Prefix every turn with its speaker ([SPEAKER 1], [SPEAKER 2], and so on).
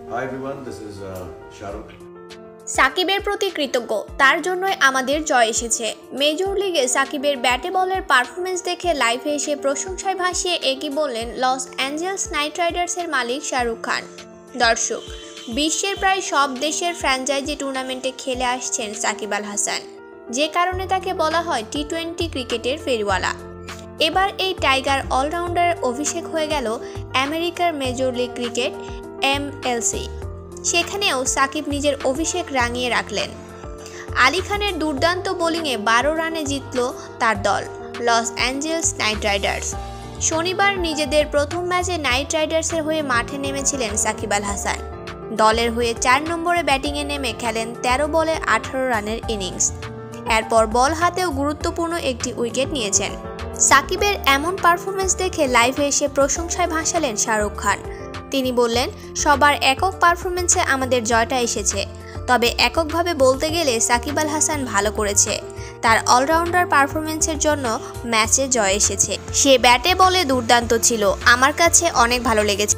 [SPEAKER 1] Hi everyone, this is Shahrukh.
[SPEAKER 2] সাকিবের প্রতি কৃতজ্ঞ, তার জন্যই আমাদের জয় এসেছে। মেজর লিগে সাকিবের ব্যাটে বলের পারফরমেন্স দেখে লাইভে এসে প্রশংসায় ভাসিয়ে একই বললেন লস অ্যাঞ্জেলস নাইট রাইডার্সের মালিক শাহরুখ খান। দর্শক, বিশ্বের প্রায় সব দেশের ফ্র্যাঞ্চাইজি টুর্নামেন্টে খেলে আসছেন সাকিব আল হাসান, যে কারণে তাকে বলা হয় টি-20 ক্রিকেটের ফেরিওয়ালা। এবার এই টাইগার অলরাউন্ডারের অভিষেক হয়ে গেল আমেরিকার মেজর লিগ ক্রিকেট MLC। সেখানেও সাকিব নিজের অভিষেক রাঙিয়ে রাখলেন। আলী খানের দুর্দান্ত বোলিংয়ে 12 রানে জিতল তার দল লস অ্যাঞ্জেলস নাইট রাইডার্স। শনিবার নিজেদের প্রথম ম্যাচে নাইট রাইডার্সের হয়ে মাঠে নেমেছিলেন সাকিব আল হাসান। দলের হয়ে 4 নম্বরে ব্যাটিংয়ে নেমে খেলেন 13 বলে 18 রানের ইনিংস। এরপর বল হাতেও গুরুত্বপূর্ণ একটি উইকেট নিয়েছেন। সাকিবের এমন পারফরমেন্স দেখে লাইভে এসে প্রশংসায় ভাসালেন শাহরুখ খান। তিনি বললেন, সবার একক পারফরমেন্সে আমাদের জয়টা এসেছে, তবে এককভাবে বলতে গেলে সাকিব আল হাসান ভালো করেছে। তার অলরাউন্ডার পারফরমেন্সের জন্য ম্যাচে জয় এসেছে। সে ব্যাটে বলে দুর্দান্ত ছিল, আমার কাছে অনেক ভালো লেগেছে।